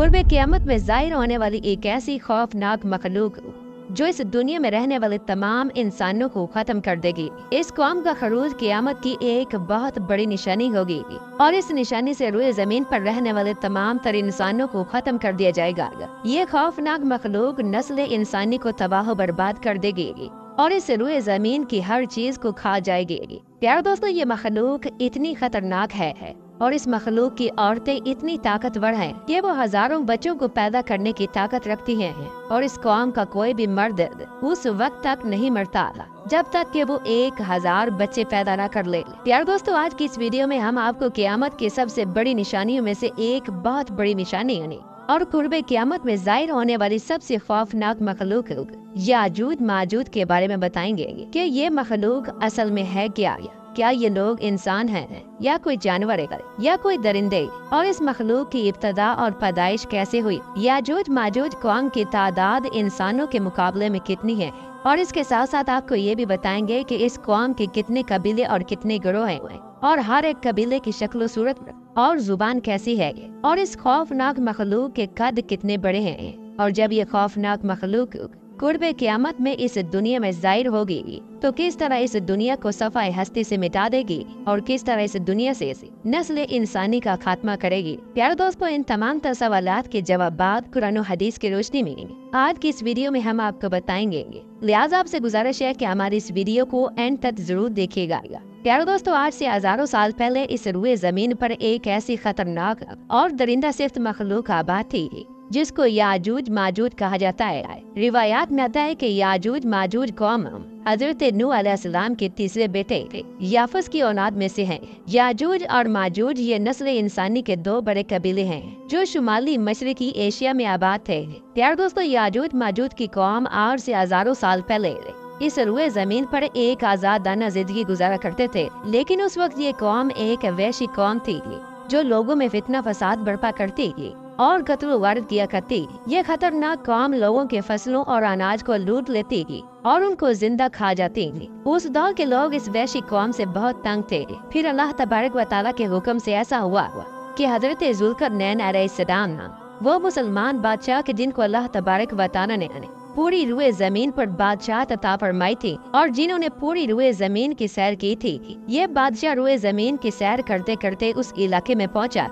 कुर्ब क़यामत में ज़ाहिर होने वाली एक ऐसी खौफनाक मखलूक जो इस दुनिया में रहने वाले तमाम इंसानों को खत्म कर देगी। इस कौम का खरूज क़यामत की एक बहुत बड़ी निशानी होगी और इस निशानी से रुए जमीन पर रहने वाले तमाम तर इंसानों को खत्म कर दिया जाएगा। ये खौफनाक मखलूक नस्ल इंसानी को तबाह बर्बाद कर देगी और इस रुए जमीन की हर चीज को खा जाएगी। प्यारे दोस्तों, ये मखलूक इतनी खतरनाक है और इस मखलूक की औरतें इतनी ताकतवर हैं कि वो हजारों बच्चों को पैदा करने की ताकत रखती हैं और इस कौम का कोई भी मर्द उस वक्त तक नहीं मरता जब तक कि वो 1000 बच्चे पैदा न कर ले। प्यारे दोस्तों, आज की इस वीडियो में हम आपको क़यामत की सबसे बड़ी निशानियों में से एक बहुत बड़ी निशानी और कुर्ब क़यामत में ज़ाहिर होने वाली सबसे खौफनाक मखलूक याजूज माजूज के बारे में बताएंगे कि ये मखलूक असल में है क्या ये लोग इंसान हैं या कोई जानवर है या कोई दरिंदे, और इस मखलूक की इब्तदा और पैदाइश कैसे हुई। याजूज माजूज कौम की तादाद इंसानों के मुकाबले में कितनी है, और इसके साथ साथ आपको ये भी बताएंगे कि इस कौम के कितने कबीले और कितने गिरोह हैं और हर एक कबीले की शक्ल सूरत और जुबान कैसी है और इस खौफनाक मखलूक के कद कितने बड़े हैं। और जब ये खौफनाक मखलूक कुर्ब क़यामत में इस दुनिया में ज़ाहिर होगी तो किस तरह इस दुनिया को सफाई हस्ती से मिटा देगी और किस तरह इस दुनिया से नस्ल इंसानी का खात्मा करेगी। प्यारे दोस्तों, इन तमाम सवालात के जवाबात कुरान और हदीस की रोशनी में आज की इस वीडियो में हम आपको बताएंगे। लिहाजा आपसे गुजारिश है कि हमारी इस वीडियो को एंड तक जरूर देखिएगा। प्यारे दोस्तों, आज से हजारों साल पहले इस रुए जमीन पर एक ऐसी खतरनाक और दरिंदा सिफ्त मखलूक आबाद थी जिसको याजूज माजूज कहा जाता है। रिवायात में आता है कि याजूज माजूज कौम हजरत नूह अलैहिस्सलाम के तीसरे बेटे याफस की औलाद में से हैं। याजूज और माजूज ये नस्ल इंसानी के 2 बड़े कबीले हैं जो शुमाली मशरकी एशिया में आबाद थे। प्यारे दोस्तों, याजूज माजूज की कौम आज से हजारों साल पहले इस रुए जमीन पर एक आजादाना जिंदगी गुजारा करते थे, लेकिन उस वक्त ये कौम एक वैशी कौम थी जो लोगों में फितना फसाद बर्पा करती थी और कत्ल वारद किया करती। ये खतरनाक कौम लोगों के फसलों और अनाज को लूट लेती थी और उनको जिंदा खा जाती थी। उस दौर के लोग इस वैशी कौम से बहुत तंग थे। फिर अल्लाह तबारक व तआला के हुक्म से ऐसा हुआ कि हजरत जुल्करनैन अलैहिस्सलाम वो मुसलमान बादशाह के जिनको अल्लाह तबारक व तआला ने पूरी रुए जमीन पर बादशाह अता फरमाई थी और जिन्होंने पूरी रुए जमीन की सैर की थी। ये बादशाह रुए जमीन की सैर करते करते उस इलाके में पहुंचा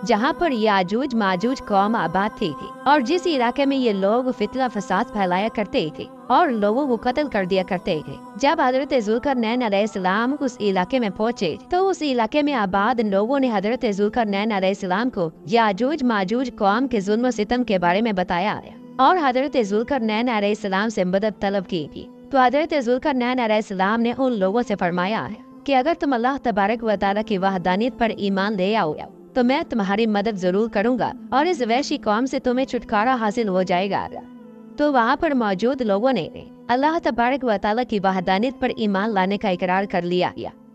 जहाँ पर याजूज माजूज कौम आबाद थी और जिस इलाके में ये लोग फितना फसाद फैलाया करते थे और लोगों को कत्ल कर दिया करते थे। जब हजरत जुल्करनैन अलैहिस्सलाम उस इलाके में पहुंचे तो उस इलाके में आबाद लोगों ने हजरत जुल्करनैन अलैहिस्सलाम को याजूज माजूज कौम के जुल्म सितम के बारे में बताया और हजरत जुल्करनैन अलैहिस्सलाम से मदद तलब की थी। तो हजरत जुल्करनैन अलैहिस्सलाम ने उन लोगों से फरमाया कि अगर तुम अल्लाह तबारक व तआला की वहदानियत पर ईमान ले आओ तो मैं तुम्हारी मदद जरूर करूंगा और इस वैशी कौम से तुम्हें छुटकारा हासिल हो जाएगा। तो वहाँ पर मौजूद लोगों ने अल्लाह तबारक व तआला की वहदानियत पर ईमान लाने का इकरार कर लिया।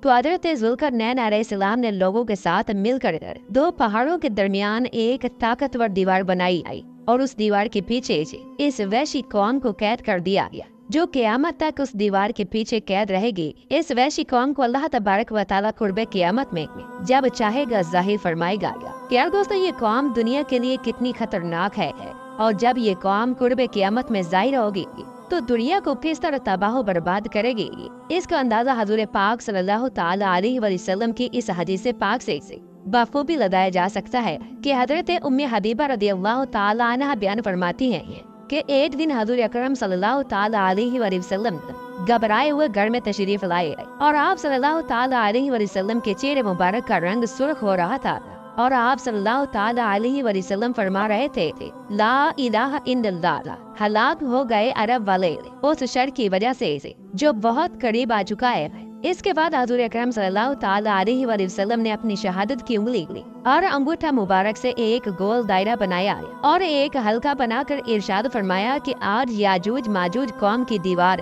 तो हजरत जुल्करनैन अलैहिस्सलाम ने लोगों के साथ मिलकर 2 पहाड़ों के दरमियान एक ताकतवर दीवार बनाई और उस दीवार के पीछे इस वैशी कौम को कैद कर दिया जो क़यामत तक उस दीवार के पीछे कैद रहेगी। इस वैशी कौम को अल्लाह तबारक व तआला कुर्ब क़यामत में जब चाहेगा ज़ाहिर फरमाएगा। प्यारे दोस्तों, ये कौम दुनिया के लिए कितनी खतरनाक है और जब ये कौम कुर्ब क़यामत में ज़ाहिर होगी तो दुनिया को किस तरह तबाह बर्बाद करेगी, इसका अंदाजा हजूर पाक सल्लल्लाहु तआला अलैहि वसल्लम की इस हदीस पाक से बखूबी लगाया जा सकता है कि हजरत उम्मे हबीबा रदियल्लाहु तआला अन्हा बयान फरमाती हैं कि एक दिन हजूर अकरम सल्लल्लाहु तआला अलैहि वसल्लम घबराए हुए घर में तशरीफ लाए और आप सल्लल्लाहु तआला अलैहि वसल्लम के चेहरे मुबारक का रंग सुर्ख हो रहा था और आप सल्लल्लाहु तआला अलैहि वसल्लम फरमा रहे थे ला इलाहा इल्लल्लाह, हलाक हो गए अरब वाले उस शर की वजह से जो बहुत करीब आ चुका है। इसके बाद हजूर अकरम सल्लल्लाहु तआला अलैहि वसल्लम ने अपनी शहादत की उंगली और अंगूठा मुबारक से एक गोल दायरा बनाया और एक हल्का बनाकर इरशाद फरमाया कि आज याजूज माजूज कौम की दीवार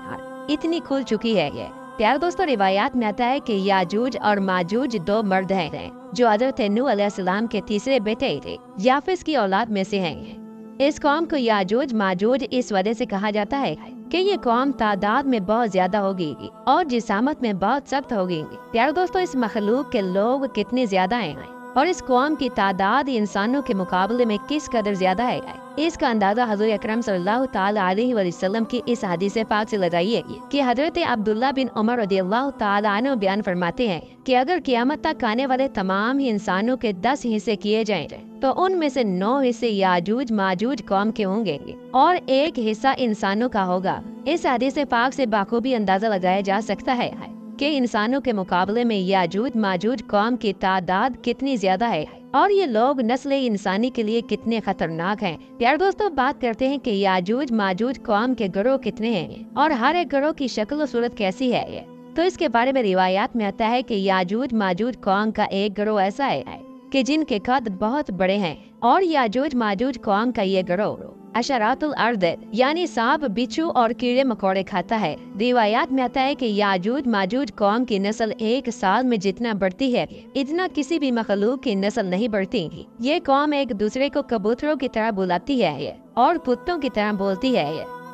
इतनी खुल चुकी है। प्यारे दोस्तों, रिवायात में आता है कि याजूज और माजूज 2 मर्द हैं जो हजरत नूह अलैहिस्सलाम के तीसरे बेटे याफिस की औलाद में से हैं। इस कौम को याजूज माजूज इस वजह से कहा जाता है कि ये कौम तादाद में बहुत ज्यादा होगी और जिसामत में बहुत सख्त होगी। प्यारे दोस्तों, इस मखलूक के लोग कितने ज्यादा हैं और इस कौम की तादाद इंसानों के मुकाबले में किस कदर ज्यादा है, इसका अंदाजा हजूर अकरम सल्लल्लाहु ताला अलैहि वसल्लम की इस हदीस पाक से लगाइए कि हजरत अब्दुल्ला बिन उमर रदियल्लाहु ताला अन्हु बयान फरमाते हैं कि अगर क़यामत तक आने वाले तमाम ही इंसानों के 10 हिस्से किए जाएं तो उनमें से 9 हिस्से याजूज माजूज कौम के होंगे और 1 हिस्सा इंसानों का होगा। इस हदीस पाक से बाखूबी अंदाजा लगाया जा सकता है कि इंसानों के मुकाबले में याजूज माजूज कौम की तादाद कितनी ज्यादा है और ये लोग नस्ल इंसानी के लिए कितने खतरनाक हैं। प्यारे दोस्तों, बात करते हैं कि याजूज माजूज कौम के गिरोह कितने हैं और हर एक गिरोह की शक्ल और सूरत कैसी है। तो इसके बारे में रिवायात में आता है कि याजूज माजूज कौम का एक गिरोह ऐसा है कि जिनके कद बहुत बड़े हैं और याजूज माजूज कौम का ये गिरोह अशरातुल अर्द यानी सांप बिच्छू और कीड़े मकोड़े खाता है। रिवायात में आता है कि याजूज माजूज कौम की नस्ल 1 साल में जितना बढ़ती है इतना किसी भी मखलूक की नस्ल नहीं बढ़ती। ये कौम एक दूसरे को कबूतरों की तरह बुलाती है और कुत्तों की तरह बोलती है।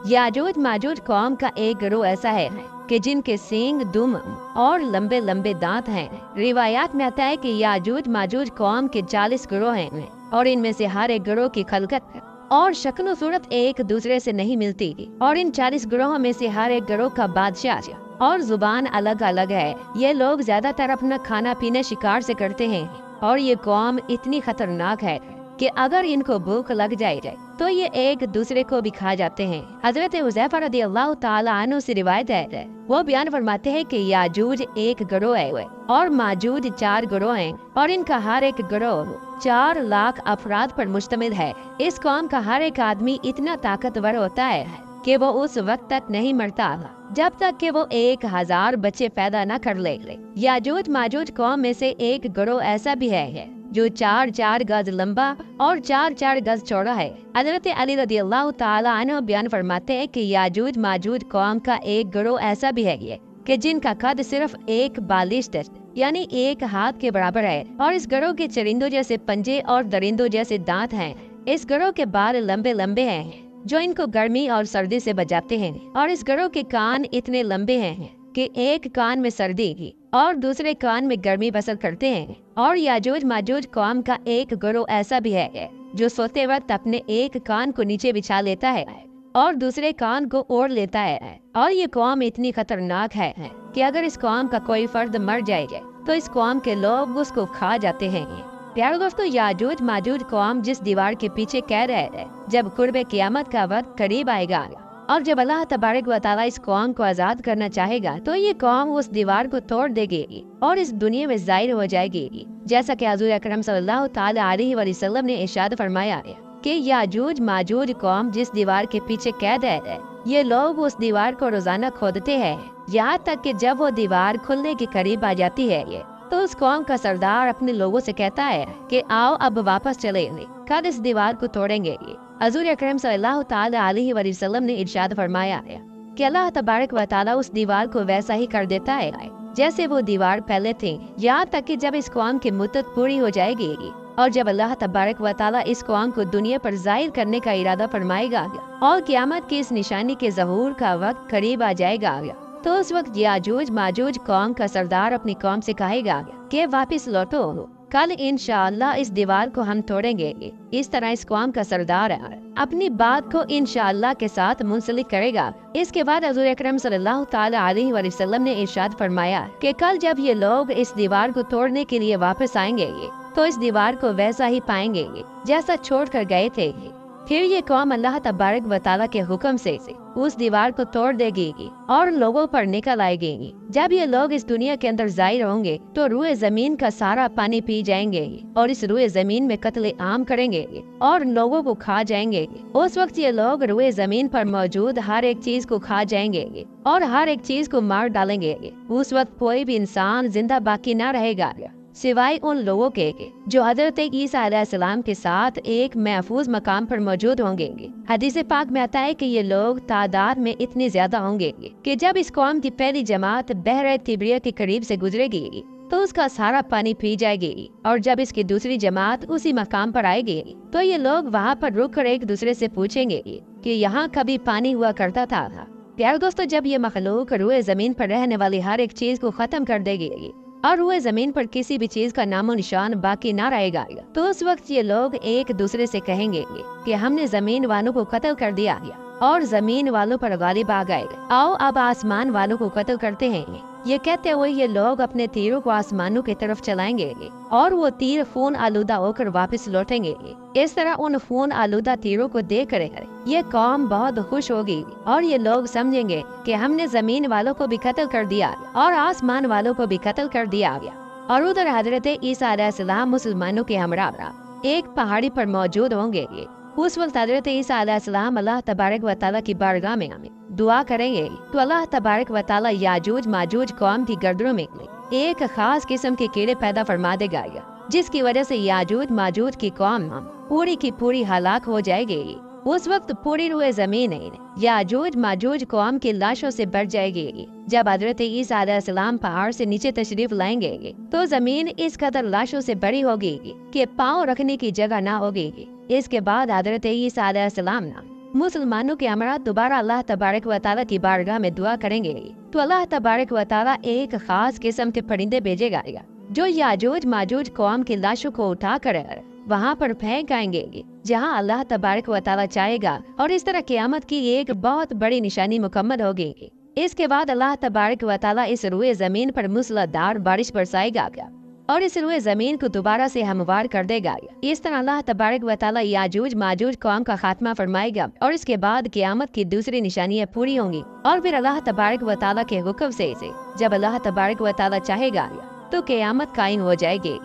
याजूज माजूज कौम का एक गिरोह ऐसा है कि जिनके सींग दुम और लंबे लंबे दांत हैं। रिवायात में आता है कि याजूज माजूज कौम के 40 गिरोह हैं और इनमें से हर एक गिरोह की खलकत और शक्ल सूरत एक दूसरे से नहीं मिलती और इन 40 गिरोह में से हर एक गिरोह का बादशाह और जुबान अलग अलग है। ये लोग ज्यादातर अपना खाना पीना शिकार से करते हैं और ये कौम इतनी खतरनाक है कि अगर इनको भूख लग जाए तो ये एक दूसरे को भी खा जाते हैं। हजरत हुज़ैफा रदियल्लाहु ताला अन्हु से रिवायत है, वो बयान फरमाते हैं कि याजूज एक गिरोह है और माजूज 4 गिरोह हैं और इनका हर एक गिरोह 4 लाख अफराद पर मुश्तमिल है। इस कौम का हर एक आदमी इतना ताकतवर होता है कि वो उस वक्त तक नहीं मरता जब तक कि वो 1000 बच्चे पैदा न कर ले। याजूज माजूज कौम में से एक गिरोह ऐसा भी है जो 4-4 गज लंबा और 4-4 गज चौड़ा है। हज़रत अली रदियल्लाहु ताला अन्हु बयान फरमाते हैं कि याजूज माजूज कौम का एक गिरोह ऐसा भी है कि जिनका कद सिर्फ 1 बालिश यानी 1 हाथ के बराबर है और इस गिरोह के चरिंदों जैसे पंजे और दरिंदों जैसे दांत हैं। इस गिरोह के बाल लंबे लंबे हैं जो इनको गर्मी और सर्दी से बचाते हैं और इस गिरोह के कान इतने लंबे हैं कि एक कान में सर्दी और दूसरे कान में गर्मी बसर करते हैं। और याजूज माजूज कौम का एक गिरोह ऐसा भी है जो सोते वक्त अपने एक कान को नीचे बिछा लेता है और दूसरे कान को ओढ़ लेता है। और ये कौम इतनी खतरनाक है कि अगर इस कौम का कोई फर्द मर जाए तो इस कौम के लोग उसको खा जाते हैं। प्यारे दोस्तों, याजूज माजूज कौम जिस दीवार के पीछे कह रहे हैं जब कुर्बे क़यामत का वक्त करीब आएगा और जब अल्लाह तबारक व तआला इस कौम को आज़ाद करना चाहेगा तो ये कौम उस दीवार को तोड़ देगी और इस दुनिया में ज़ाहिर हो जाएगी। जैसा कि हज़ूर अकरम सल्लल्लाहु ताला अलैहि वसल्लम ने इरशाद फरमाया कि याजूज माजूज कौम जिस दीवार के पीछे कैद है ये लोग उस दीवार को रोजाना खोदते हैं यहाँ तक कि जब वो दीवार खुलने के करीब आ जाती है तो उस कौम का सरदार अपने लोगों से कहता है कि आओ अब वापस चले, कल इस दीवार को तोड़ेंगे। हज़ूर अकरम सल्लल्लाहु ताला अलैहि वसल्लम ने इरशाद फरमाया कि अल्लाह तबारक व तआला उस दीवार को वैसा ही कर देता है जैसे वो दीवार पहले थी, यहाँ तक कि जब इस कौम की मुद्दत पूरी हो जाएगी और जब अल्लाह तबारक व तआला इस कौम को दुनिया पर ज़ाहिर करने का इरादा फरमाएगा और क़यामत की इस निशानी के ज़हूर का वक्त करीब आ जाएगा तो उस वक्त याजूज माजूज कौम का सरदार अपनी कौम से कहेगा कि वापस लौटो, कल इंशाअल्लाह इस दीवार को हम तोड़ेंगे। इस तरह इस कौम का सरदार अपनी बात को इंशाअल्लाह के साथ मुंसलिक करेगा। इसके बाद हज़ूर अकरम सल्लल्लाहु ताला अलैहि वसल्लम ने इरशाद फरमाया कि कल जब ये लोग इस दीवार को तोड़ने के लिए वापस आएंगे तो इस दीवार को वैसा ही पाएंगे जैसा छोड़ कर गए थे। फिर ये कौम अल्लाह तबारक व तआला के हुक्म से उस दीवार को तोड़ देगी और लोगों पर निकल आएगी। जब ये लोग इस दुनिया के अंदर ज़ाहिर होंगे तो रूए जमीन का सारा पानी पी जाएंगे और इस रूए जमीन में कत्ले आम करेंगे और लोगों को खा जाएंगे। उस वक्त ये लोग रूए जमीन पर मौजूद हर एक चीज को खा जाएंगे और हर एक चीज को मार डालेंगे। उस वक्त कोई भी इंसान जिंदा बाकी न रहेगा सिवाय उन लोगों के जो हजरत ईसा अलैहिस्सलाम के साथ एक महफूज मकाम पर मौजूद होंगे। हदीस पाक में आता है कि ये लोग तादाद में इतने ज्यादा होंगे कि जब इस कौम की पहली जमात बहर तिब्रिया के करीब से गुजरेगी तो उसका सारा पानी पी जाएगी और जब इसकी दूसरी जमात उसी मकाम पर आएगी तो ये लोग वहाँ पर रुक कर एक दूसरे से पूछेंगे कि यहाँ कभी पानी हुआ करता था। प्यारे दोस्तों, जब ये मखलूक रूए जमीन पर रहने वाली हर एक चीज को खत्म कर देगी और रुए जमीन पर किसी भी चीज का नामो निशान बाकी ना रहेगा। तो उस वक्त ये लोग एक दूसरे से कहेंगे कि हमने जमीन वालों को कत्ल कर दिया और जमीन वालों पर गालिब आ गए, आओ अब आसमान वालों को कत्ल करते हैं। ये कहते हुए ये लोग अपने तीरों को आसमानों की तरफ चलाएंगे और वो तीर खून आलूदा होकर वापस लौटेंगे। इस तरह उन खून आलूदा तीरों को देख कर ये कौम बहुत खुश होगी और ये लोग समझेंगे कि हमने जमीन वालों को भी कत्ल कर दिया और आसमान वालों को भी कत्ल कर दिया गया। और उधर हजरत ईसा अलैहिस्सलाम मुसलमानों के हमरा एक पहाड़ी पर मौजूद होंगे। उस वक्त हजरत ईसा अलैहिस्सलाम अल्लाह तबारक व तआला की बारगाह में दुआ करेंगे तो अल्लाह तबारक व तआला याजूज माजूज कौम की गर्दनों में एक खास किस्म के कीड़े पैदा फरमा देगा, जिसकी वजह से याजूज माजूज की कौम पूरी की पूरी हलाक हो जाएगी। उस वक्त पूरी रुए जमीन याजूज माजूज कौम की लाशों से भर जाएगी। जब हजरत ईसा अलैहिस्सलाम पहाड़ से नीचे तशरीफ लाएंगे तो जमीन इस कदर लाशों से भरी होगी कि पाँव रखने की जगह ना होगी। इसके बाद हजरत ईसा अलैहिस्सलाम मुसलमानों के हमरा दोबारा अल्लाह तबारक व तआला की बारगाह में दुआ करेंगे तो अल्लाह तबारक व तआला एक खास किस्म के परिंदे भेजेगा जो याजूज माजूज कौम की लाशों को उठा कर वहाँ पर फेंक आएंगे जहाँ अल्लाह तबारक व तआला चाहेगा। और इस तरह क़यामत की एक बहुत बड़ी निशानी मुकम्मल होगी। इसके बाद अल्लाह तबारक व तआला इस रुए जमीन पर मूसलाधार बारिश बरसाएगा और इस रुए जमीन को दोबारा से हमवार कर देगा। इस तरह अल्लाह तबारक व तआला याजूज माजूज कौम का खात्मा फरमाएगा और इसके बाद क़यामत की दूसरी निशानियां पूरी होंगी। और फिर अल्लाह तबारक व तआला के हुक्म से जब अल्लाह तबारक व तआला चाहेगा तो क़यामत कायम हो जाएगी।